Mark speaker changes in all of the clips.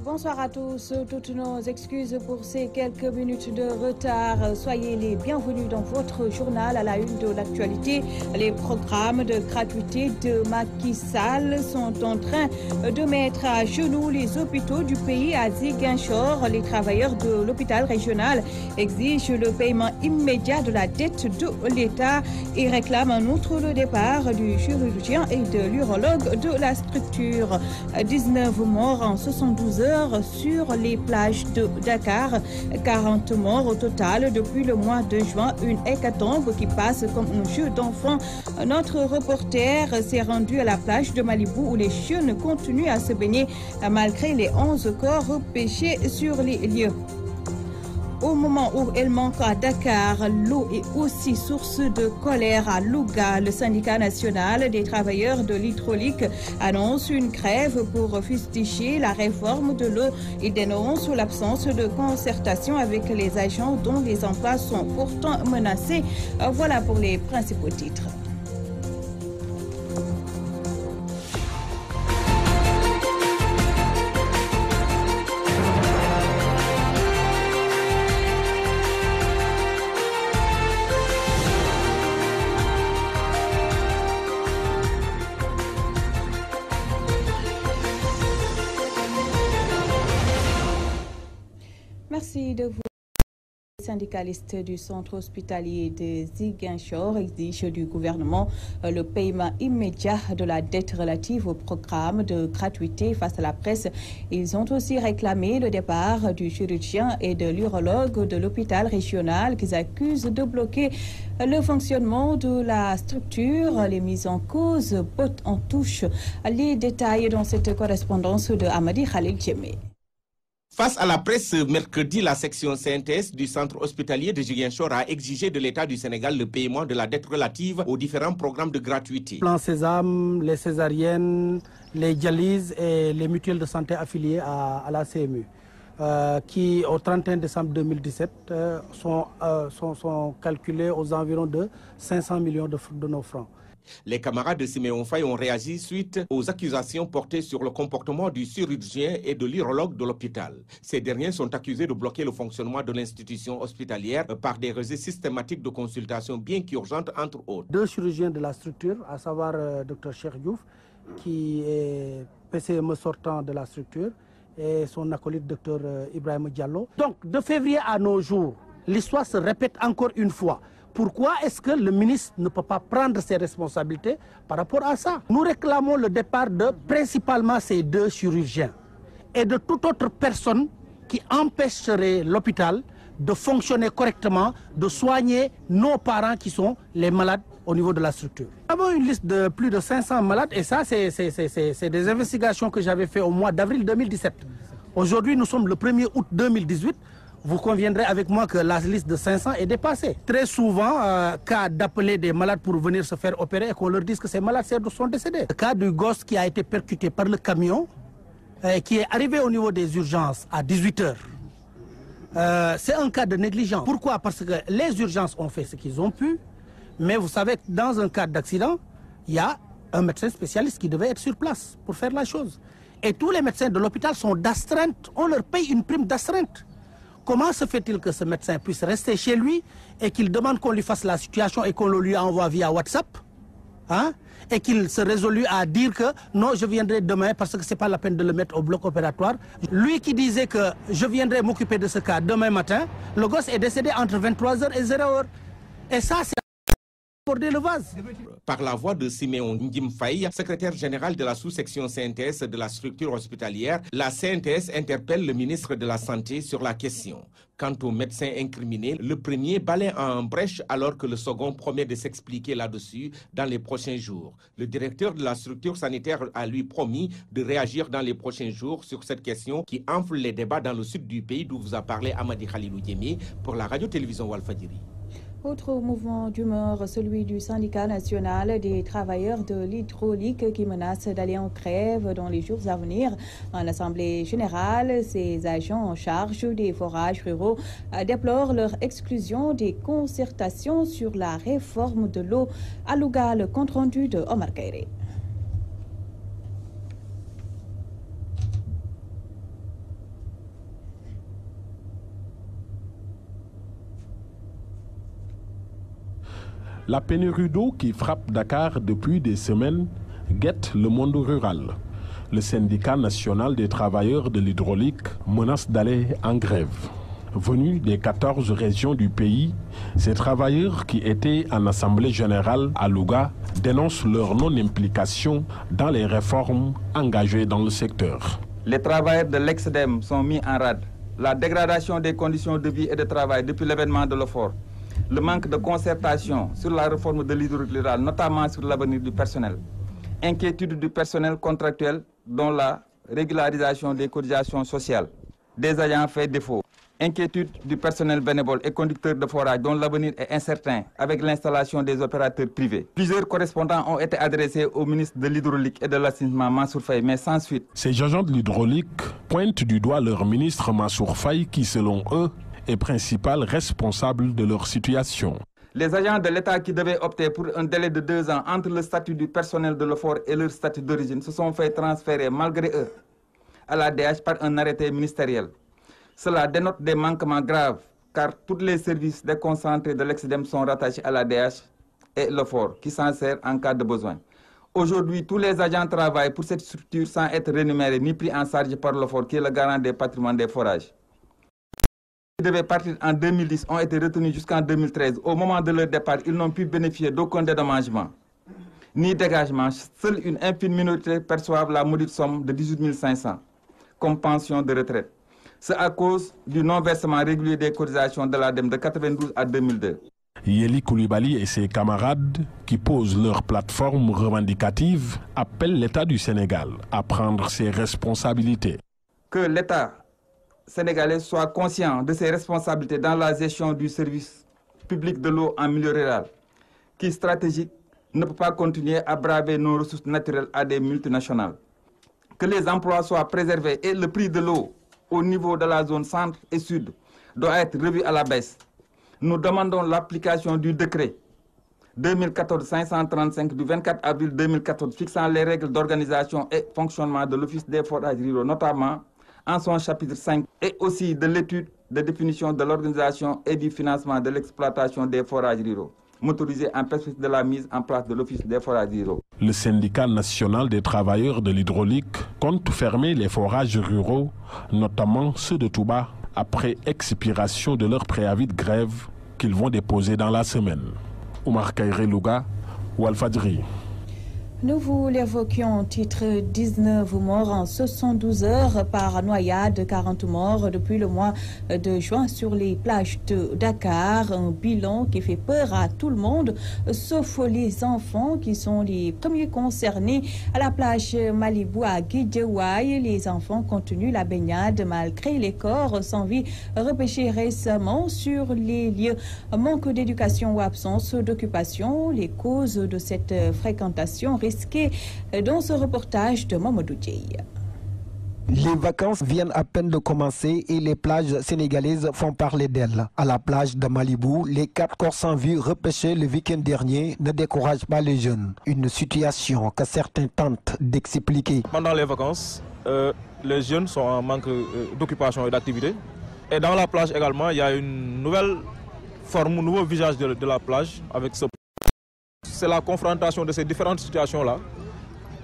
Speaker 1: Bonsoir à tous. Toutes nos excuses pour ces quelques minutes de retard. Soyez les bienvenus dans votre journal à la une de l'actualité. Les programmes de gratuité de Macky Sall sont en train de mettre à genoux les hôpitaux du pays à Ziguinchor. Les travailleurs de l'hôpital régional exigent le paiement immédiat de la dette de l'État et réclament en outre le départ du chirurgien et de l'urologue de la structure. 19 morts en 72 heures sur les plages de Dakar. 40 morts au total depuis le mois de juin. Une hécatombe qui passe comme un jeu d'enfant. Notre reporter s'est rendu à la plage de Malibu où les jeunes continuent à se baigner malgré les 11 corps repêchés sur les lieux. Au moment où elle manque à Dakar, l'eau est aussi source de colère à Louga. Le syndicat national des travailleurs de l'hydraulique annonce une grève pour fustiger la réforme de l'eau et dénonce l'absence de concertation avec les agents dont les emplois sont pourtant menacés. Voilà pour les principaux titres. Merci de vous. Les syndicalistes du centre hospitalier de Ziguinchor exigent du gouvernement le paiement immédiat de la dette relative au programme de gratuité face à la presse. Ils ont aussi réclamé le départ du chirurgien et de l'urologue de l'hôpital régional qu'ils accusent de bloquer le fonctionnement de la structure. Les mises en cause bottent en touche. Les détails dans cette correspondance de Amadi Khalil Djemé.
Speaker 2: Face à la presse, mercredi, la section CNTS du centre hospitalier de Ziguinchor a exigé de l'État du Sénégal le paiement de la dette relative aux différents programmes de gratuité.
Speaker 3: Plan Sésame, les césariennes, les dialyses et les mutuelles de santé affiliées à la CMU, qui au 31 décembre 2017 sont calculées aux environs de 500 millions de nos francs.
Speaker 2: Les camarades de Siméon Faye ont réagi suite aux accusations portées sur le comportement du chirurgien et de l'urologue de l'hôpital. Ces derniers sont accusés de bloquer le fonctionnement de l'institution hospitalière par des refus systématiques de consultation bien qu'urgentes entre autres.
Speaker 3: 2 chirurgiens de la structure, à savoir Dr Cheikh Diouf, qui est PCME sortant de la structure, et son acolyte Dr Ibrahim Diallo. Donc de février à nos jours, l'histoire se répète encore une fois. Pourquoi est-ce que le ministre ne peut pas prendre ses responsabilités par rapport à ça? Nous réclamons le départ de principalement ces 2 chirurgiens et de toute autre personne qui empêcherait l'hôpital de fonctionner correctement, de soigner nos parents qui sont les malades au niveau de la structure. Nous avons une liste de plus de 500 malades et ça, c'est des investigations que j'avais faites au mois d'avril 2017. Aujourd'hui, nous sommes le 1er août 2018. Vous conviendrez avec moi que la liste de 500 est dépassée. Très souvent, cas d'appeler des malades pour venir se faire opérer et qu'on leur dise que ces malades sont décédés. Le cas du gosse qui a été percuté par le camion, qui est arrivé au niveau des urgences à 18 h, c'est un cas de négligence. Pourquoi? Parce que les urgences ont fait ce qu'ils ont pu, mais vous savez que dans un cas d'accident, il y a un médecin spécialiste qui devait être sur place pour faire la chose. Et tous les médecins de l'hôpital sont d'astreinte, on leur paye une prime d'astreinte. Comment se fait-il que ce médecin puisse rester chez lui et qu'il demande qu'on lui fasse la situation et qu'on le lui envoie via WhatsApp, hein, et qu'il se résolue à dire que non, je viendrai demain parce que ce n'est pas la peine de le mettre au bloc opératoire. Lui qui disait que je viendrai m'occuper de ce cas demain matin, le gosse est décédé entre 23 h et 0 h. Et ça, c'est le vase.
Speaker 2: Par la voix de Siméon Ndim Faye, secrétaire général de la sous-section CNTS de la structure hospitalière, la CNTS interpelle le ministre de la Santé sur la question. Quant au médecin incriminé, le premier balaie en brèche alors que le second promet de s'expliquer là-dessus dans les prochains jours. Le directeur de la structure sanitaire a lui promis de réagir dans les prochains jours sur cette question qui enfle les débats dans le sud du pays d'où vous a parlé Amadi Khalilou Djemé pour la radio-télévision Walfadjri.
Speaker 1: Autre mouvement d'humeur, celui du syndicat national des travailleurs de l'hydraulique qui menace d'aller en grève dans les jours à venir. En assemblée générale, ces agents en charge des forages ruraux déplorent leur exclusion des concertations sur la réforme de l'eau. À Louga, le compte-rendu de Omar Kairé.
Speaker 4: La pénurie d'eau qui frappe Dakar depuis des semaines guette le monde rural. Le syndicat national des travailleurs de l'hydraulique menace d'aller en grève. Venus des 14 régions du pays, ces travailleurs qui étaient en assemblée générale à Louga dénoncent leur non-implication dans les réformes engagées dans le secteur.
Speaker 5: Les travailleurs de l'ex-DEM sont mis en rade. La dégradation des conditions de vie et de travail depuis l'événement de l'OFOR, le manque de concertation sur la réforme de l'hydraulique rurale, notamment sur l'avenir du personnel, inquiétude du personnel contractuel dont la régularisation des cotisations sociales des agents fait défaut, inquiétude du personnel bénévole et conducteur de forage dont l'avenir est incertain avec l'installation des opérateurs privés. Plusieurs correspondants ont été adressés au ministre de l'Hydraulique et de l'Assainissement Mansour Faye, mais sans suite.
Speaker 4: Ces agents de l'hydraulique pointent du doigt leur ministre Mansour Faye qui, selon eux, est principal responsable de leur situation.
Speaker 5: Les agents de l'État qui devaient opter pour un délai de 2 ans entre le statut du personnel de l'OFOR et leur statut d'origine se sont fait transférer malgré eux à la DH par un arrêté ministériel. Cela dénote des manquements graves car tous les services déconcentrés de l'ex-DEM sont rattachés à la DH et l'OFOR qui s'en sert en cas de besoin. Aujourd'hui, tous les agents travaillent pour cette structure sans être rémunérés ni pris en charge par l'OFOR qui est le garant des patrimoines des forages. Ils devaient partir en 2010, ont été retenus jusqu'en 2013. Au moment de leur départ, ils n'ont pu bénéficier d'aucun dédommagement ni dégagement. Seule une infime minorité perçoivent la maudite somme de 18 500 comme pension de retraite. C'est à cause du non-versement régulier des cotisations de l'ADEME de 1992 à 2002.
Speaker 4: Yéli Koulibaly et ses camarades, qui posent leur plateforme revendicative, appellent l'État du Sénégal à prendre ses responsabilités.
Speaker 5: Que l'État sénégalais soit conscient de ses responsabilités dans la gestion du service public de l'eau en milieu rural, qui stratégique ne peut pas continuer à braver nos ressources naturelles à des multinationales. Que les emplois soient préservés et le prix de l'eau au niveau de la zone centre et sud doit être revu à la baisse. Nous demandons l'application du décret 2014-535 du 24 avril 2014 fixant les règles d'organisation et fonctionnement de l'Office des forages ruraux, notamment en son chapitre 5, et aussi de l'étude de définition de l'organisation et du financement de l'exploitation des forages ruraux, motorisé en perspective de la mise en place de l'Office des forages ruraux.
Speaker 4: Le syndicat national des travailleurs de l'hydraulique compte fermer les forages ruraux, notamment ceux de Touba, après expiration de leur préavis de grève qu'ils vont déposer dans la semaine. Oumar Kairé Louga, Walfadjri.
Speaker 1: Nous vous l'évoquions, titre 19 morts en 72 heures par noyade, 40 morts depuis le mois de juin sur les plages de Dakar. Un bilan qui fait peur à tout le monde, sauf les enfants qui sont les premiers concernés. À la plage Malibu à Guédiawaye, les enfants continuent la baignade malgré les corps sans vie repêchés récemment sur les lieux. Manque d'éducation ou absence d'occupation, les causes de cette fréquentation risqué dans ce reportage de Mamadou Dieye.
Speaker 6: Les vacances viennent à peine de commencer et les plages sénégalaises font parler d'elles. À la plage de Malibu, les 4 corps sans vie repêchés le week-end dernier ne découragent pas les jeunes. Une situation que certains tentent d'expliquer.
Speaker 7: Pendant les vacances, les jeunes sont en manque d'occupation et d'activité. Et dans la plage également, il y a une nouvelle forme, un nouveau visage de la plage avec ce. C'est la confrontation de ces différentes situations-là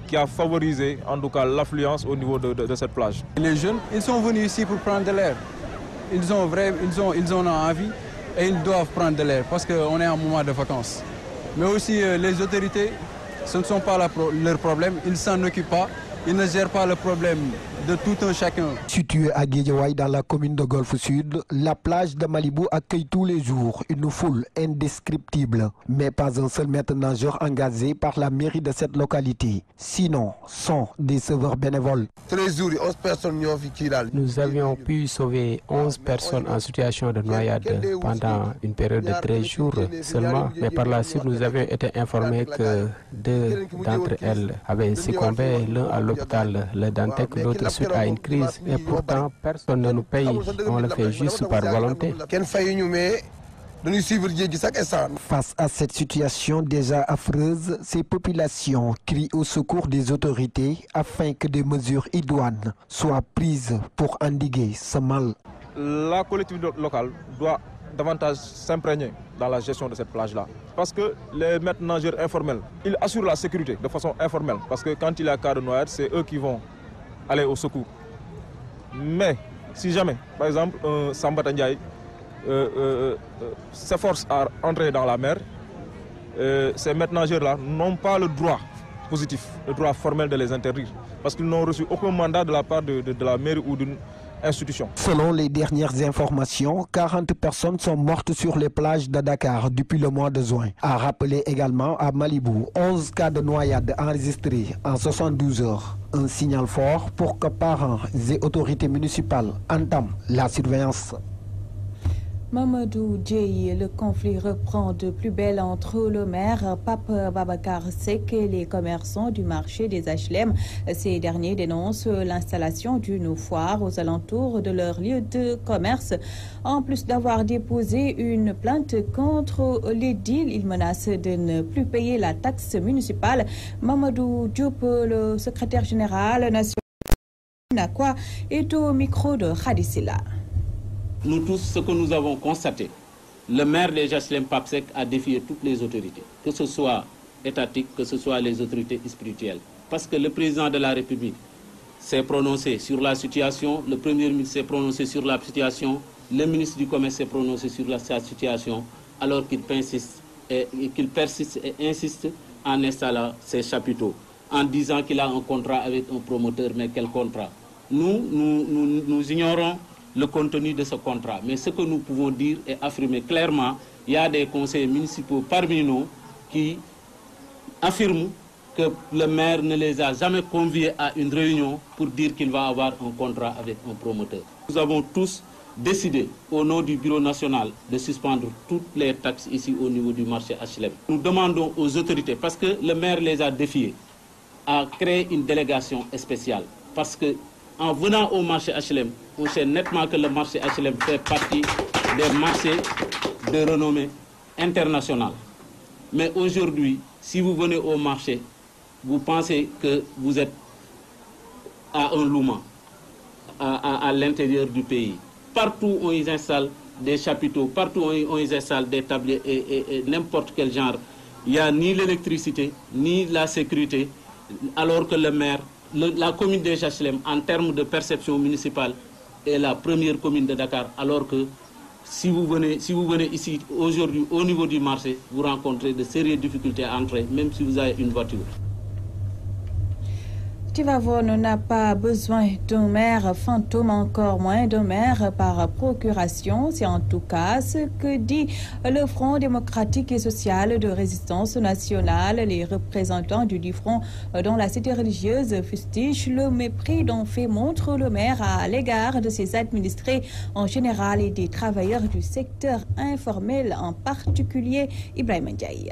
Speaker 7: qui a favorisé en tout cas l'affluence au niveau de cette plage.
Speaker 8: Les jeunes, ils sont venus ici pour prendre de l'air. Ils en ont envie et ils doivent prendre de l'air parce qu'on est en moment de vacances. Mais aussi les autorités, ce ne sont pas leur problème, ils ne s'en occupent pas, ils ne gèrent pas le problème de tout un chacun.
Speaker 6: Située à Guédiawaye dans la commune de Golfe Sud, la plage de Malibu accueille tous les jours une foule indescriptible. Mais pas un seul maître nageur engagé par la mairie de cette localité. Sinon, sont des sauveurs bénévoles.
Speaker 9: Nous avions pu sauver 11 personnes en situation de noyade pendant une période de 13 jours seulement. Mais par la suite, nous avions été informés que 2 d'entre elles avaient succombé, l'un à l'hôpital, le Dantec, l'autre suite à une crise. Et pourtant, personne ne nous paye. On le fait juste par volonté.
Speaker 6: Face à cette situation déjà affreuse, ces populations crient au secours des autorités afin que des mesures idoines soient prises pour endiguer ce mal.
Speaker 7: La collectivité locale doit davantage s'imprégner dans la gestion de cette plage-là. Parce que les maîtres nageurs informels, ils assurent la sécurité de façon informelle. Parce que quand il y a cas de noyade, c'est eux qui vont aller au secours. Mais si jamais, par exemple, un Sambata Ndiaye s'efforce à entrer dans la mer, ces maîtres nageurs-là n'ont pas le droit positif, le droit formel de les interdire. Parce qu'ils n'ont reçu aucun mandat de la part de la mairie ou d'une institution.
Speaker 6: Selon les dernières informations, 40 personnes sont mortes sur les plages de Dakar depuis le mois de juin. A rappelé également à Malibu 11 cas de noyade enregistrés en 72 heures. Un signal fort pour que parents et autorités municipales entament la surveillance.
Speaker 1: Mamadou Dieye, le conflit reprend de plus belle entre le maire Pape Babacar Seck et les commerçants du marché des HLM. Ces derniers dénoncent l'installation d'une foire aux alentours de leur lieu de commerce. En plus d'avoir déposé une plainte contre l'édile, ils menacent de ne plus payer la taxe municipale. Mamadou Diop, le secrétaire général national est au micro de Khadisila.
Speaker 10: Nous tous, ce que nous avons constaté, le maire des HLM Pape Seck a défié toutes les autorités, que ce soit étatiques, que ce soit les autorités spirituelles. Parce que le président de la République s'est prononcé sur la situation, le premier ministre s'est prononcé sur la situation, le ministre du Commerce s'est prononcé sur la situation, alors qu'il persiste et insiste en installant ces chapiteaux, en disant qu'il a un contrat avec un promoteur, mais quel contrat? Nous ignorons le contenu de ce contrat. Mais ce que nous pouvons dire et affirmer clairement, il y a des conseillers municipaux parmi nous qui affirment que le maire ne les a jamais conviés à une réunion pour dire qu'il va avoir un contrat avec un promoteur. Nous avons tous décidé, au nom du bureau national, de suspendre toutes les taxes ici au niveau du marché HLM. Nous demandons aux autorités, parce que le maire les a défiés, à créer une délégation spéciale. Parce que en venant au marché HLM, on sait nettement que le marché HLM fait partie des marchés de renommée internationale. Mais aujourd'hui, si vous venez au marché, vous pensez que vous êtes à un louma, à l'intérieur du pays. Partout on y installe des chapiteaux, partout on y installe des tabliers et n'importe quel genre. Il n'y a ni l'électricité, ni la sécurité, alors que le maire, la commune des HLM, en termes de perception municipale, est la première commune de Dakar, alors que si vous venez ici aujourd'hui au niveau du marché, vous rencontrez de sérieuses difficultés à entrer, même si vous avez une voiture.
Speaker 1: Tivaouane n'a pas besoin d'un maire fantôme, encore moins d'un maire par procuration. C'est en tout cas ce que dit le Front démocratique et social de résistance nationale. Les représentants du front dans la cité religieuse fustigent le mépris dont fait montre le maire à l'égard de ses administrés en général et des travailleurs du secteur informel en particulier. Ibrahim Ndiaye.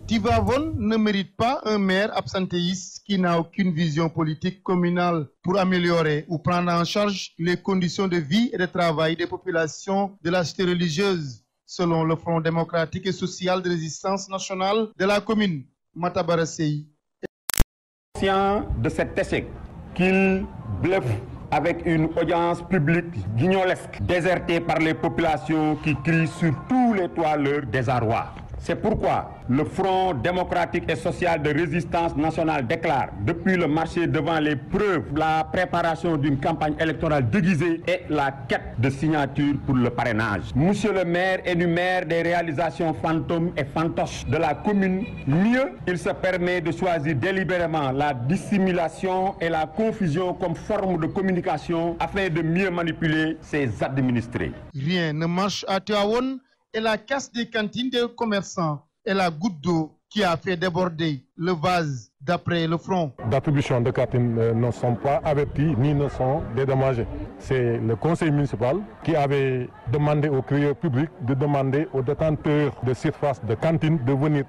Speaker 11: Tivaouane ne mérite pas un maire absentéiste qui n'a aucune vision politique communale pour améliorer ou prendre en charge les conditions de vie et de travail des populations de la cité religieuse, selon le Front démocratique et social de résistance nationale de la commune. Matabara Sey.
Speaker 12: Conscient de cet échec qu'il bluffe avec une audience publique guignolesque, désertée par les populations qui crient sur tous les toits leur désarroi. C'est pourquoi le Front démocratique et social de résistance nationale déclare depuis le marché devant les preuves la préparation d'une campagne électorale déguisée et la quête de signatures pour le parrainage. Monsieur le maire énumère des réalisations fantômes et fantoches de la commune. Mieux, il se permet de choisir délibérément la dissimulation et la confusion comme forme de communication afin de mieux manipuler ses administrés.
Speaker 11: Rien ne marche à Tivaouane et la casse des cantines des commerçants est la goutte d'eau qui a fait déborder le vase, d'après le Front.
Speaker 13: D'attribution de cantines ne sont pas avertis ni ne sont dédommagés. C'est le conseil municipal qui avait demandé aux crieurs publics de demander aux détenteurs de surface de cantines de venir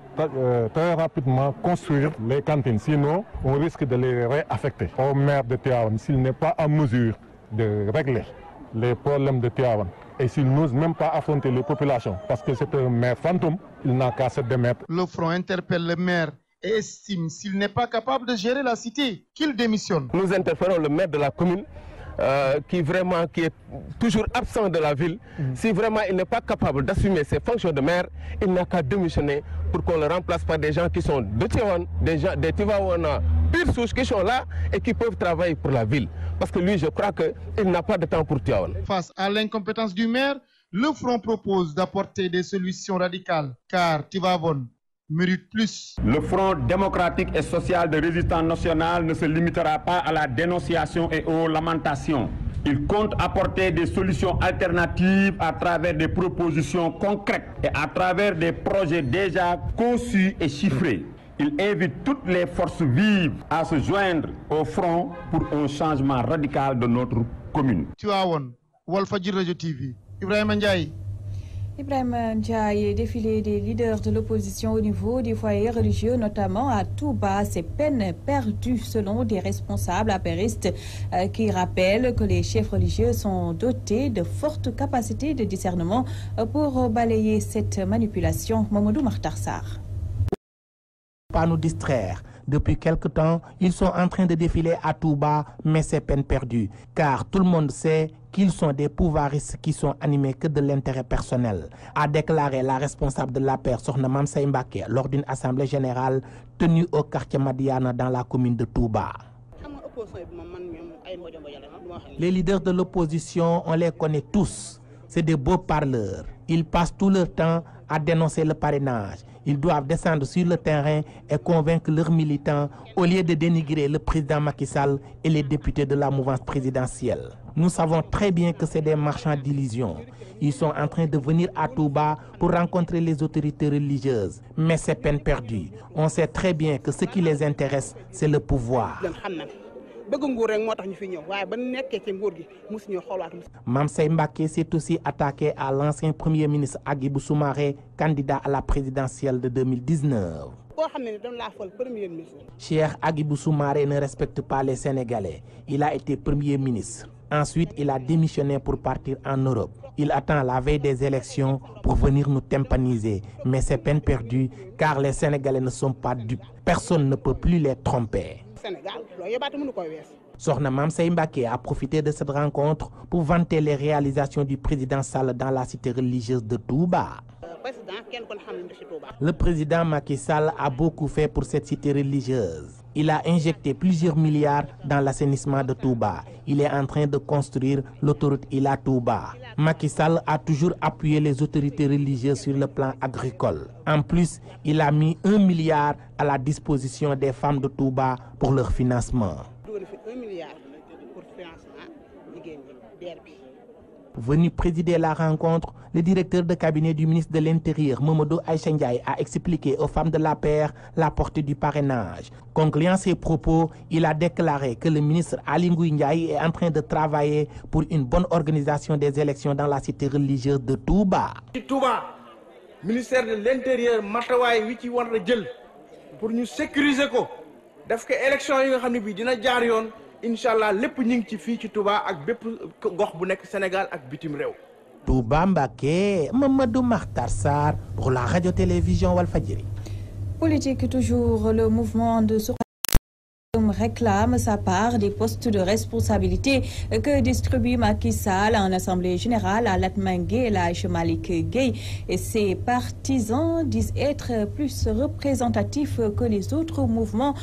Speaker 13: très rapidement construire les cantines. Sinon, on risque de les réaffecter. Au maire de Tivaouane, s'il n'est pas en mesure de régler les problèmes de Tivaouane, et s'il n'ose même pas affronter les populations, parce que c'est un maire fantôme, il n'a qu'à se démettre.
Speaker 11: Le Front interpelle le maire et estime, s'il n'est pas capable de gérer la cité, qu'il démissionne.
Speaker 14: Nous interpellons le maire de la commune qui est toujours absent de la ville, si vraiment il n'est pas capable d'assumer ses fonctions de maire, il n'a qu'à démissionner pour qu'on le remplace par des gens qui sont de Tivaouane, des Tivaouana pure souche qui sont là et qui peuvent travailler pour la ville. Parce que lui, je crois qu'il n'a pas de temps pour Tivaouane.
Speaker 11: Face à l'incompétence du maire, le Front propose d'apporter des solutions radicales, car Tivaouane mérite plus.
Speaker 12: Le Front démocratique et social de résistance nationale ne se limitera pas à la dénonciation et aux lamentations. Il compte apporter des solutions alternatives à travers des propositions concrètes et à travers des projets déjà conçus et chiffrés. Il invite toutes les forces vives à se joindre au front pour un changement radical de notre commune.
Speaker 11: Tivaouane, Walfadjri Radio TV, Ibrahima Ndiaye.
Speaker 1: Ibrahima Ndiaye, défilé des leaders de l'opposition au niveau des foyers religieux, notamment à Touba, c'est peine perdue selon des responsables apéristes qui rappellent que les chefs religieux sont dotés de fortes capacités de discernement pour balayer cette manipulation. Mamadou Makhtar Sarr.
Speaker 15: Pas nous distraire. Depuis quelque temps, ils sont en train de défiler à Touba, mais c'est peine perdue, car tout le monde sait qu'ils sont des pouvoiristes qui sont animés que de l'intérêt personnel, a déclaré la responsable de l'APR, Sokhna Mame Saye Mbacké, lors d'une assemblée générale tenue au quartier Madiana dans la commune de Touba. Les leaders de l'opposition, on les connaît tous. C'est des beaux parleurs. Ils passent tout leur temps à dénoncer le parrainage. Ils doivent descendre sur le terrain et convaincre leurs militants au lieu de dénigrer le président Macky Sall et les députés de la mouvance présidentielle. Nous savons très bien que c'est des marchands d'illusions. Ils sont en train de venir à Touba pour rencontrer les autorités religieuses. Mais c'est peine perdue. On sait très bien que ce qui les intéresse, c'est le pouvoir. Mame Saye Mbacké s'est aussi attaqué à l'ancien premier ministre Hadjibou Soumaré, candidat à la présidentielle de 2019. Cheikh Hadjibou Soumaré ne respecte pas les Sénégalais. Il a été premier ministre. Ensuite, il a démissionné pour partir en Europe. Il attend la veille des élections pour venir nous tympaniser. Mais c'est peine perdue car les Sénégalais ne sont pas dupes. Personne ne peut plus les tromper. Sokhna Mame Saye Mbacké a profité de cette rencontre pour vanter les réalisations du président Sall dans la cité religieuse de Touba. Le président Macky Sall a beaucoup fait pour cette cité religieuse. Il a injecté plusieurs milliards dans l'assainissement de Touba. Il est en train de construire l'autoroute Ila Touba. Macky Sall a toujours appuyé les autorités religieuses sur le plan agricole. En plus, il a mis 1 milliard à la disposition des femmes de Touba pour leur financement. Venu présider la rencontre, le directeur de cabinet du ministre de l'Intérieur, Mamadou Aïcha Ndiaye, a expliqué aux femmes de l'APR la portée du parrainage. Concluant ses propos, il a déclaré que le ministre Aly Ngouille Ndiaye est en train de travailler pour une bonne organisation des élections dans la cité religieuse de Touba.
Speaker 16: Touba, ministère de l'Intérieur, matawaay wi ci war a jël pour ñu sécuriser ko def ko élection yi nga xam ne bii dina jaar yoon. Inch'Allah lépp ñu ngi ci fii ci Touba ak bépp gox bu nekk Sénégal ak bitim réew.
Speaker 15: Touba Mbacké, Mamadou Makhtar Sarr pour la radio-télévision Walfadjri.
Speaker 1: Politique toujours, le mouvement de réclame sa part des postes de responsabilité que distribue Macky Sall en Assemblée générale à Latmingué, Elhadji Malick Gueye, et ses partisans disent être plus représentatifs que les autres mouvements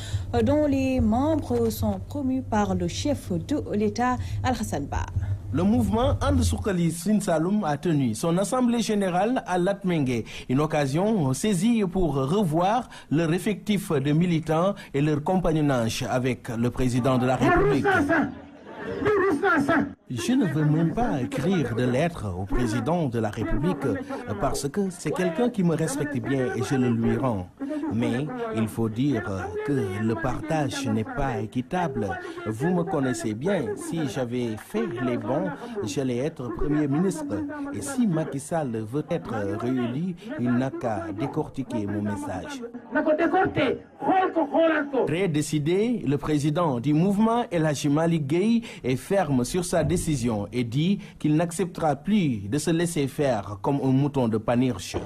Speaker 1: dont les membres sont promus par le chef de l'État, Alhassane Ba.
Speaker 17: Le mouvement And Suxali Sine Saloum a tenu son assemblée générale à Latmingué, une occasion saisie pour revoir leur effectif de militants et leur compagnonnage avec le président de la République. Je ne veux même pas écrire de lettres au président de la République parce que c'est quelqu'un qui me respecte bien et je le lui rends. Mais il faut dire que le partage n'est pas équitable. Vous me connaissez bien. Si j'avais fait les bons, j'allais être Premier ministre. Et si Macky Sall veut être réélu, il n'a qu'à décortiquer mon message. Très décidé, le président du mouvement Elhadji Malick Gueye est ferme sur sa décision et dit qu'il n'acceptera plus de se laisser faire comme un mouton de Panurge.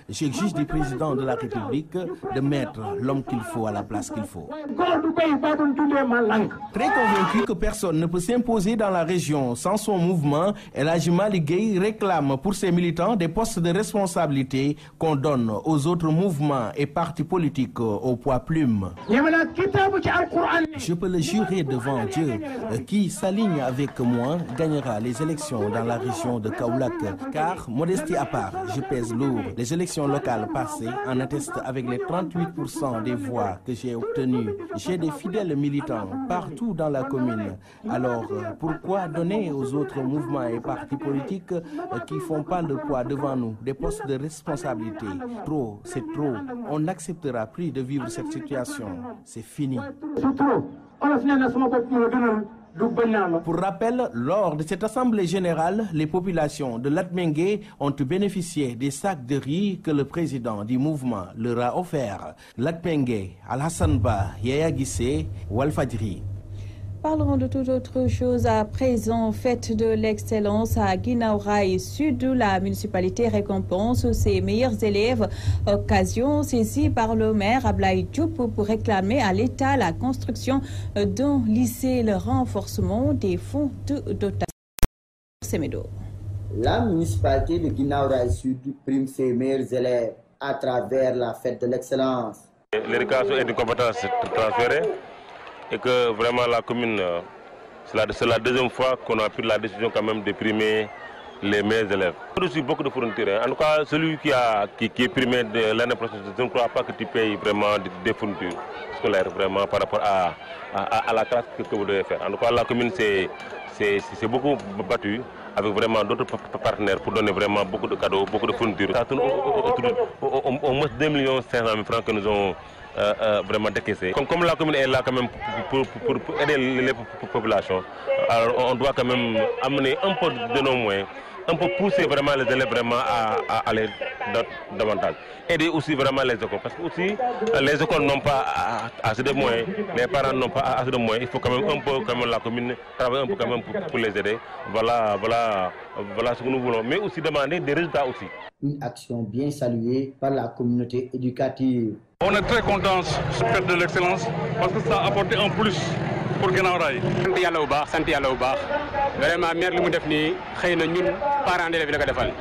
Speaker 17: J'exige du président de la République de mettre l'homme qu'il faut à la place qu'il faut. Très convaincu que personne ne peut s'imposer dans la région sans son mouvement, El Hadji Malick Gueye réclame pour ses militants des postes de responsabilité qu'on donne aux autres mouvements et partis politiques au poids plume. Je peux le jurer devant Dieu, qui s'aligne avec moi gagnera les élections dans la région de Kaolack. Car, modestie à part, je pèse lourd. Les élections locales passées en attestent avec les 38% des voix que j'ai obtenues. J'ai des fidèles militants partout dans la commune. Alors, pourquoi donner aux autres mouvements et partis politiques qui font pas le poids devant nous des postes de responsabilité? Trop, c'est trop. On n'acceptera plus de vivre cette situation. C'est fini. Pour rappel, lors de cette assemblée générale, les populations de Latmingué ont bénéficié des sacs de riz que le président du mouvement leur a offerts. Latmingué, Al-Hassan Ba, Yaya Guissé, Walfadjri.
Speaker 1: Parlons de toute autre chose à présent. Fête de l'excellence à Guinaw Rail Sud. La municipalité récompense ses meilleurs élèves. Occasion saisie par le maire Ablaye Diop pour réclamer à l'État la construction d'un lycée, le renforcement des fonds de dotation. Semedo.
Speaker 18: La municipalité de Guinaw Rail Sud prime ses meilleurs élèves à travers la fête de l'excellence.
Speaker 19: L'éducation est une compétence transférée. Et que vraiment la commune, c'est la deuxième fois qu'on a pris la décision quand même de primer les meilleurs élèves. Il y a aussi beaucoup de fournitures. En tout cas, celui qui est primé l'année prochaine, je ne crois pas que tu payes vraiment des fournitures scolaires vraiment par rapport à la classe que vous devez faire. En tout cas, la commune s'est beaucoup battue avec vraiment d'autres partenaires pour donner vraiment beaucoup de cadeaux, beaucoup de fournitures. Ça tourne au moins 2 500 000 francs que nous avons vraiment décaissé. Comme la commune est là quand même pour aider les populations, alors on doit quand même amener un peu de nos moyens, un peu pousser vraiment les élèves vraiment à aller davantage. Aider aussi vraiment les écoles, parce que aussi les écoles n'ont pas assez de moyens, les parents n'ont pas assez de moyens. Il faut quand même un peu, comme la commune, travailler un peu quand même pour les aider. Voilà ce que nous voulons. Mais aussi demander des résultats aussi.
Speaker 18: Une action bien saluée par la communauté éducative.
Speaker 20: On est très contents de cette fête de l'excellence parce que ça a apporté un plus pour Guinaw Rail.
Speaker 21: sant yàlla bu baax vraiment maire li mu def nii xëy na ñun parents d'élèves la ko defal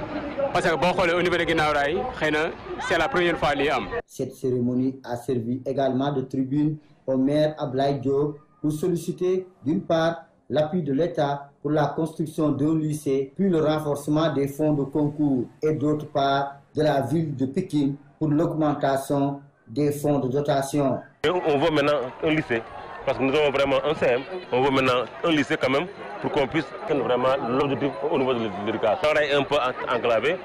Speaker 21: parce que boo xoolee au niveau de Guinaw Rail xëy na c'est la première fois lii am.
Speaker 18: Cette cérémonie a servi également de tribune au maire Ablaye Diop pour solliciter d'une part l'appui de l'État pour la construction d'un lycée, puis le renforcement des fonds de concours et d'autre part de la ville de Pékin pour l'augmentation des fonds de dotation.
Speaker 19: On veut maintenant un lycée, parce que nous avons vraiment un CM, on veut maintenant un lycée quand même, pour qu'on puisse vraiment l'objectif au niveau de l'éducation. On est un peu enclavé,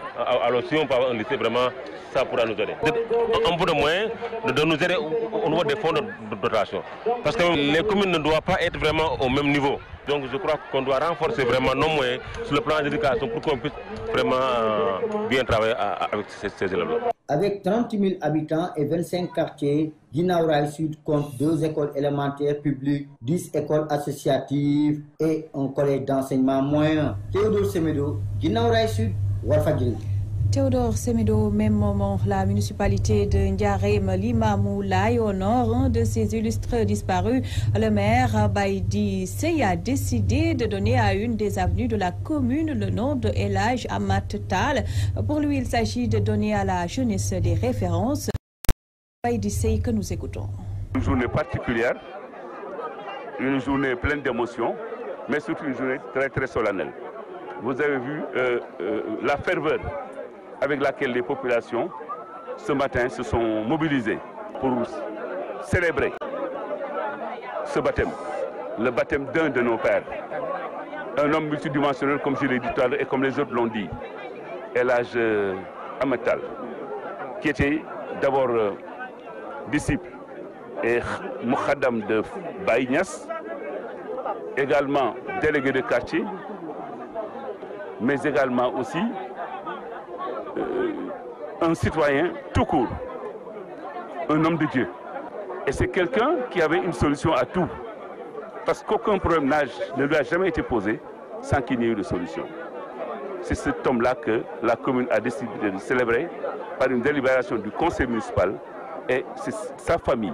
Speaker 19: alors si on peut avoir un lycée, vraiment, ça pourra nous aider. Un peu de moyens de nous aider au niveau des fonds de dotation, parce que les communes ne doivent pas être vraiment au même niveau. Donc je crois qu'on doit renforcer vraiment nos moyens sur le plan d'éducation pour qu'on puisse vraiment bien travailler avec ces élèves-là.
Speaker 18: Avec 30 000 habitants et 25 quartiers, Guinaw Rail Sud compte 2 écoles élémentaires publiques, 10 écoles associatives et un collège d'enseignement moyen. Théodore Semedo, Guinaw Rail Sud, Walfadjri.
Speaker 1: Théodore Semedo, au même moment, la municipalité de Ndiarème Limamoulaye honore un de ses illustres disparus. Le maire Baïdi Sey a décidé de donner à une des avenues de la commune le nom de El Hadji Amat Tal. Pour lui, il s'agit de donner à la jeunesse des références. Baïdi Sey, que nous écoutons.
Speaker 22: Une journée particulière, une journée pleine d'émotions, mais surtout une journée très très solennelle. Vous avez vu la ferveur avec laquelle les populations, ce matin, se sont mobilisées pour célébrer ce baptême, le baptême d'un de nos pères. Un homme multidimensionnel, comme je l'ai dit tout à l'heure, et comme les autres l'ont dit, El Hadji Amat Tal, qui était d'abord disciple et moukhadam de Baye Niass, également délégué de quartier, mais également aussi un citoyen tout court, un homme de Dieu. Et c'est quelqu'un qui avait une solution à tout. Parce qu'aucun problème ne lui a jamais été posé sans qu'il n'y ait eu de solution. c'est cet homme-là que la commune a décidé de célébrer par une délibération du conseil municipal. Et c'est sa famille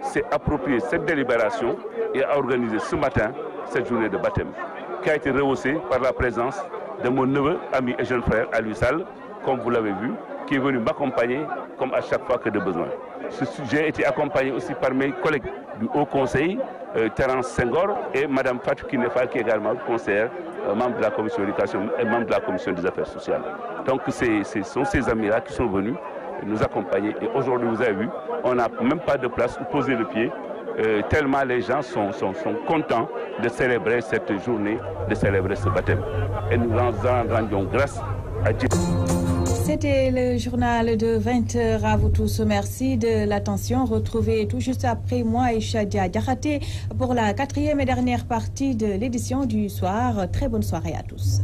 Speaker 22: s'est approprié cette délibération et a organisé ce matin cette journée de baptême, qui a été rehaussée par la présence de mon neveu, ami et jeune frère Aliou Sall, comme vous l'avez vu, qui est venu m'accompagner comme à chaque fois que de besoin. J'ai été accompagné aussi par mes collègues du Haut Conseil, Terence Senghor et Mme Fatou Kinefal, qui est également conseillère, membre de la commission d'éducation et membre de la commission des affaires sociales. Donc ce sont ces amis-là qui sont venus nous accompagner. Et aujourd'hui, vous avez vu, on n'a même pas de place où poser le pied, tellement les gens sont contents de célébrer cette journée, de célébrer ce baptême. Et nous rendons grâce à Dieu.
Speaker 1: C'était le journal de 20h. À vous tous, merci de l'attention. Retrouvez tout juste après moi et Chadia Diakhaté pour la 4e et dernière partie de l'édition du soir. Très bonne soirée à tous.